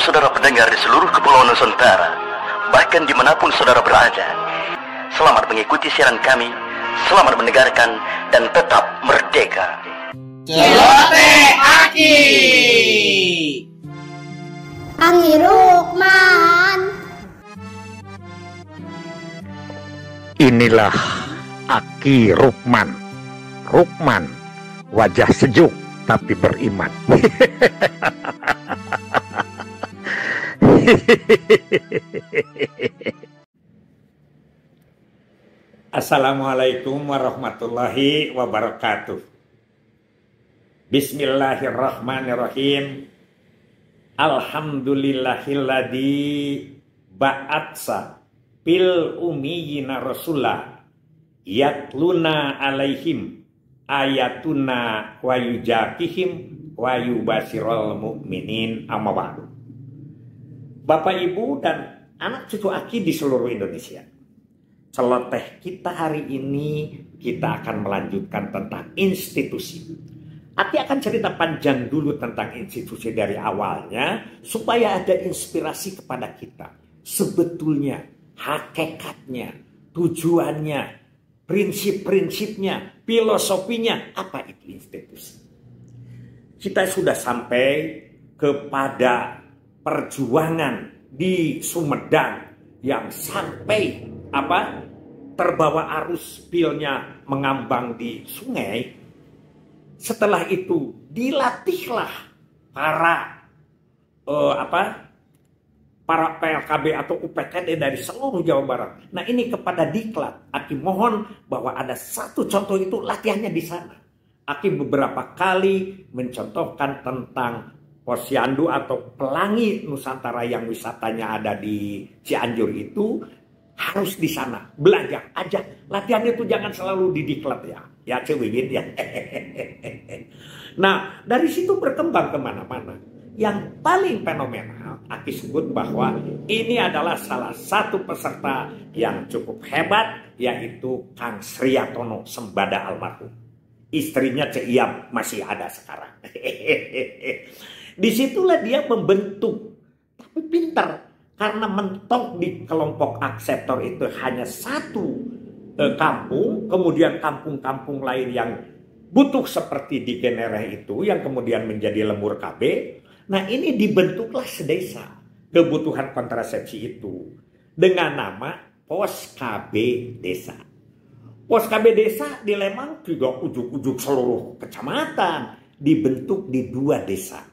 saudara pendengar di seluruh kepulauan Nusantara, bahkan dimanapun saudara berada. Selamat mengikuti siaran kami, selamat mendengarkan, dan tetap merdeka. Celote Aki. Aki Rukman. Inilah Aki Rukman. Rukman, wajah sejuk tapi beriman. Assalamualaikum warahmatullahi wabarakatuh. Bismillahirrahmanirrahim. Alhamdulillahilladzi ba'atsa fil ummiyina rasulah yatluna alaihim ayatuna wa yujakihim wa yubasirul mu'minin amma ba'du. Bapak, Ibu, dan anak cucu Aki di seluruh Indonesia, celoteh kita hari ini kita akan melanjutkan tentang institusi. Aki akan cerita panjang dulu tentang institusi dari awalnya supaya ada inspirasi kepada kita. Sebetulnya, hakikatnya, tujuannya, prinsip-prinsipnya, filosofinya, apa itu institusi. Kita sudah sampai kepada perjuangan di Sumedang yang sampai terbawa arus pilnya mengambang di sungai. Setelah itu dilatihlah para PLKB atau UPTD dari seluruh Jawa Barat. Nah, ini kepada Diklat, Aki mohon bahwa ada satu contoh itu latihannya di sana. Aki beberapa kali mencontohkan tentang Posyandu atau Pelangi Nusantara yang wisatanya ada di Cianjur itu harus di sana belajar aja. Latihan itu jangan selalu di Diklat ya. Ya Cewibin ya. Nah, dari situ berkembang kemana-mana. Yang paling fenomenal, Aki sebut bahwa ini adalah salah satu peserta yang cukup hebat, yaitu Kang Sriyatono Sembada almarhum. Istrinya Cek Iyam masih ada sekarang. Disitulah dia membentuk, tapi pintar. Karena mentok di kelompok akseptor itu hanya satu kampung, kemudian kampung-kampung lain yang butuh seperti di Genereh itu, yang kemudian menjadi lembur KB. Nah, ini dibentuklah sedesa kebutuhan kontrasepsi itu dengan nama Pos KB Desa. Pos KB Desa di Lembang juga ujuk-ujuk seluruh kecamatan, dibentuk di 2 desa,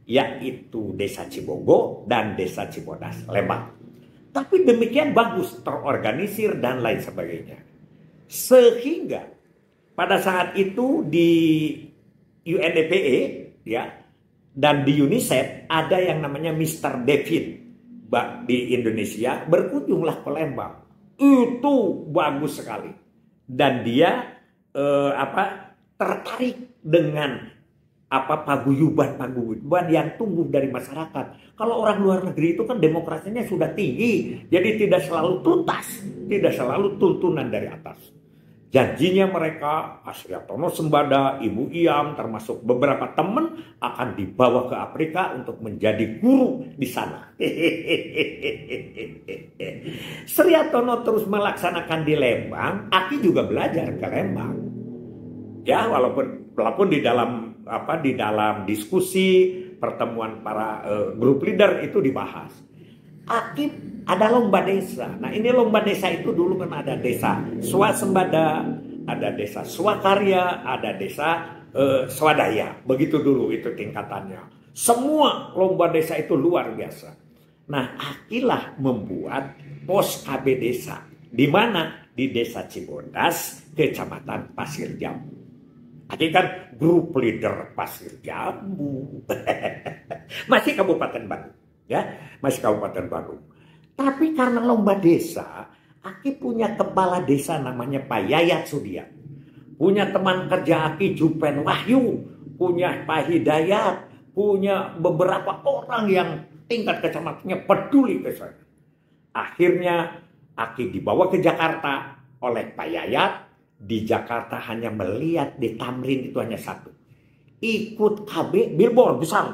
yaitu Desa Cibogo dan Desa Cibodas, Lembang. Tapi demikian bagus, terorganisir dan lain sebagainya. Sehingga pada saat itu di UNDPE ya, dan di UNICEF ada yang namanya Mr. David di Indonesia, berkunjunglah ke Lembang. Itu bagus sekali. Dan dia tertarik dengan paguyuban yang tumbuh dari masyarakat. Kalau orang luar negeri itu kan demokrasinya sudah tinggi, jadi tidak selalu tuntas, tidak selalu tuntunan dari atas. Janjinya mereka, Sriyatono Sembada, Ibu Iyam, termasuk beberapa teman akan dibawa ke Afrika untuk menjadi guru di sana. Sriyatono terus melaksanakan di Lembang, Aki juga belajar ke Lembang. Ya, walaupun di dalam diskusi pertemuan para grup leader itu dibahas. Aki ada lomba desa. Nah, ini lomba desa itu dulu kan ada desa Swasembada, ada desa Swakarya, ada desa Swadaya. Begitu dulu itu tingkatannya. Semua lomba desa itu luar biasa. Nah, Akilah membuat pos KB desa. Di mana? Di Desa Cibodas, Kecamatan Pasir Jambu. Aki kan grup leader Pasir Jambu. Masih Kabupaten Bandung. Ya, masih Kabupaten Bandung. Tapi karena lomba desa, Aki punya kepala desa namanya Pak Yayat Sudiat. Punya teman kerja Aki Jupen Wahyu, punya Pak Hidayat, punya beberapa orang yang tingkat kecamatannya peduli ke saya. Akhirnya Aki dibawa ke Jakarta oleh Pak Yayat. Di Jakarta hanya melihat di Tamrin itu hanya satu. Ikut KB billboard besar.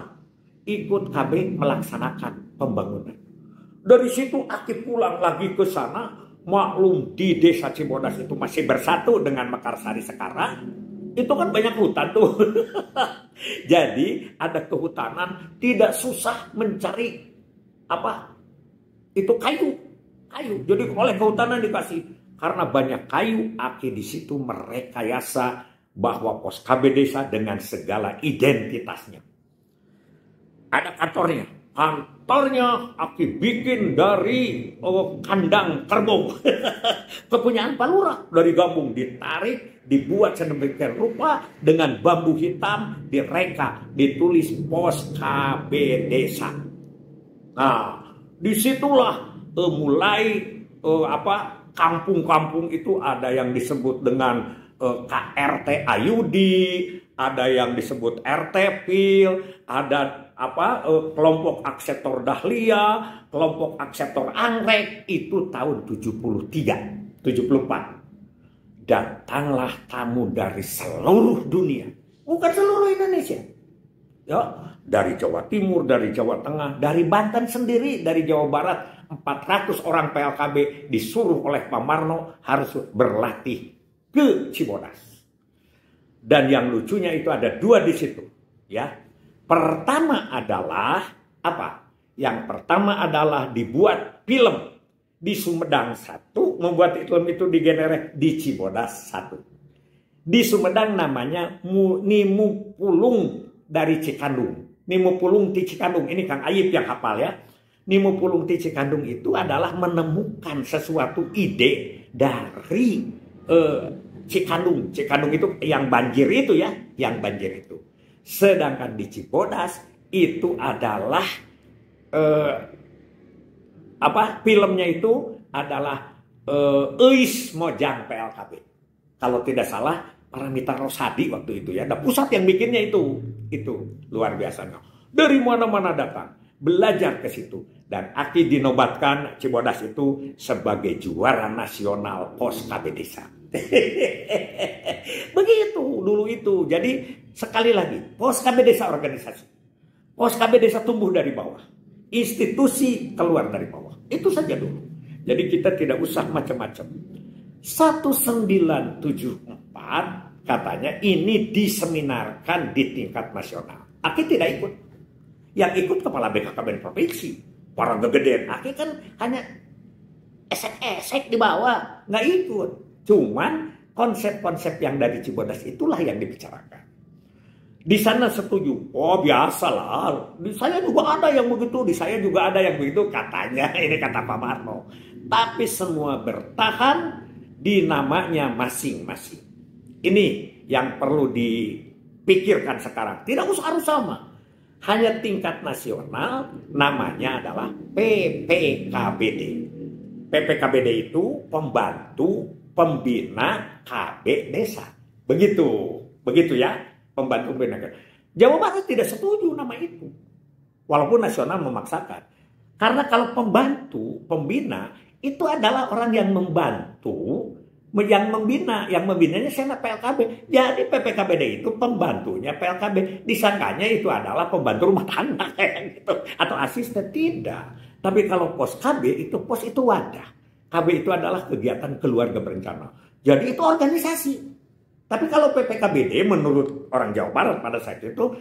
ikut KB melaksanakan pembangunan. Dari situ Aki pulang lagi ke sana, maklum di desa Cibodas itu masih bersatu dengan Mekarsari sekarang. Itu kan banyak hutan tuh. Jadi ada kehutanan, tidak susah mencari itu kayu. Jadi oleh kehutanan dikasih. Karena banyak kayu, Aki di situ merekayasa bahwa pos KB desa dengan segala identitasnya. Ada kantornya. Kantornya Aki bikin dari kandang kerbau. Kepunyaan Pak Lurah. Dari gabung ditarik, dibuat sedemikian rupa dengan bambu hitam, direka, ditulis pos KB desa. Nah, disitulah mulai kampung-kampung itu ada yang disebut dengan KRT Ayudi, ada yang disebut RT Pil, ada kelompok Aksetor Dahlia, kelompok Aksetor Anggrek, itu tahun 74. Datanglah tamu dari seluruh dunia, bukan seluruh Indonesia. Ya, dari Jawa Timur, dari Jawa Tengah, dari Banten sendiri, dari Jawa Barat, 400 orang PLKB disuruh oleh Pak Marno harus berlatih ke Cibodas. Dan yang lucunya itu ada 2 di situ, ya. Pertama adalah Yang pertama adalah dibuat film di Sumedang 1, membuat film itu digenerate di Cibodas 1. Di Sumedang namanya Nimu Pulung dari Cikandung. Nimu Pulung di Cikandung, ini Kang Ayib yang hafal ya. Nimu Pulung di Cikandung itu adalah menemukan sesuatu ide dari Cikandung. Cikandung itu yang banjir itu ya, yang banjir itu. Sedangkan di Cibodas itu adalah filmnya itu adalah Eis Mojang PLKB. Kalau tidak salah Paramita Rosadi waktu itu ya. Ada pusat yang bikinnya itu luar biasa. Dari mana-mana datang belajar ke situ, dan Aki dinobatkan Cibodas itu sebagai juara nasional pos KB desa. Begitu dulu itu. Jadi sekali lagi, pos KB desa organisasi. Pos KB desa tumbuh dari bawah. Institusi keluar dari bawah. Itu saja dulu. Jadi kita tidak usah macam-macam. 1974 katanya ini diseminarkan di tingkat nasional. Aki tidak ikut. Yang ikut kepala BKKBN provinsi. Para gegedean. Aki kan hanya esek-esek di bawah. Nggak ikut. Cuman konsep-konsep yang dari Cibodas itulah yang dibicarakan. Di sana setuju. Oh biasalah. Di saya juga ada yang begitu. Di saya juga ada yang begitu. Katanya. Ini kata Pak Marno. Tapi semua bertahan di namanya masing-masing. Ini yang perlu dipikirkan sekarang. Tidak usah harus sama. Hanya tingkat nasional namanya adalah PPKBD. PPKBD itu pembantu pembina KB desa. Begitu ya, pembantu pembina. Jawa Barat tidak setuju nama itu. Walaupun nasional memaksakan. Karena kalau pembantu pembina itu adalah orang yang membantu, yang membinanya senat PLKB. Jadi PPKBD itu pembantunya PLKB. Disangkanya itu adalah pembantu rumah tangga kayak gitu, atau asisten. Tidak. Tapi kalau pos KB itu wadah. KB itu adalah kegiatan keluarga berencana. Jadi itu organisasi. Tapi kalau PPKBD menurut orang Jawa Barat pada saat itu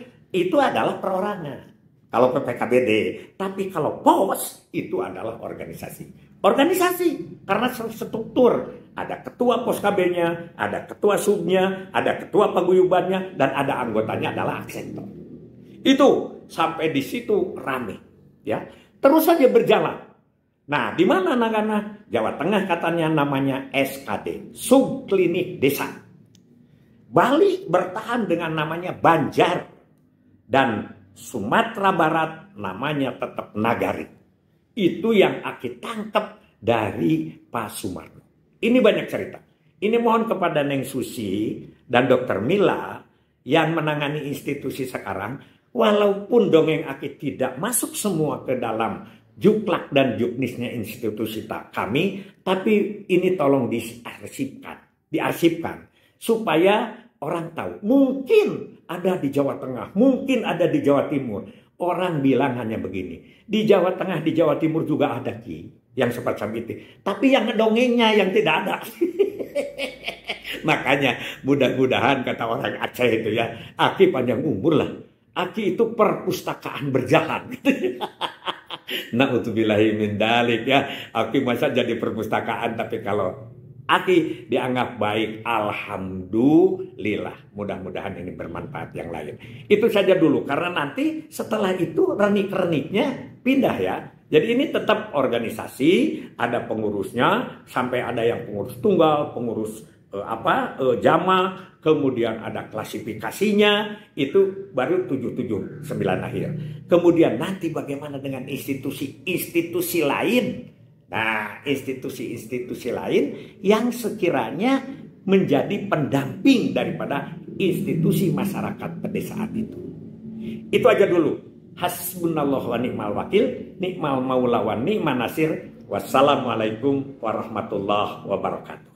adalah perorangan. Kalau PPKBD. Tapi kalau pos itu adalah organisasi. Organisasi karena struktur. Ada ketua pos KB-nya, ada ketua subnya, ada ketua paguyubannya, dan ada anggotanya adalah aksentor. Itu sampai di situ rame, ya. Terus saja berjalan. Nah, di mana Nagana? Jawa Tengah katanya namanya SKD, Subklinik Desa. Bali bertahan dengan namanya Banjar, dan Sumatera Barat namanya tetap Nagari. Itu yang Aki tangkap dari Pak Sumarno. Ini banyak cerita. Ini mohon kepada Neng Susi dan Dr. Mila yang menangani institusi sekarang. Walaupun dongeng Aki tidak masuk semua ke dalam juklak dan juknisnya institusi kami. Tapi ini tolong diarsipkan. Supaya orang tahu. Mungkin ada di Jawa Tengah. Mungkin ada di Jawa Timur. Orang bilang hanya begini. Di Jawa Tengah, di Jawa Timur juga ada Ki yang semacam itu. Tapi yang ngedongengnya yang tidak ada. Makanya mudah-mudahan kata orang Aceh itu ya, Aki panjang umur lah. Aki itu perpustakaan berjalan. Na'udzubillahi min dalik ya. Aki masa jadi perpustakaan, tapi kalau Aki dianggap baik, alhamdulillah. Mudah-mudahan ini bermanfaat yang lain. Itu saja dulu, karena nanti setelah itu renik-reniknya pindah ya. Jadi ini tetap organisasi, ada pengurusnya, sampai ada yang pengurus tunggal, pengurus jamaah, kemudian ada klasifikasinya, itu baru 779 akhir. Kemudian nanti bagaimana dengan institusi-institusi lain? Nah, institusi-institusi lain yang sekiranya menjadi pendamping daripada institusi masyarakat pedesaan itu. Itu aja dulu. Hasbunallahu wa ni'mal wakil, ni'mal maula wa ni'man nasir. Wassalamualaikum warahmatullahi wabarakatuh.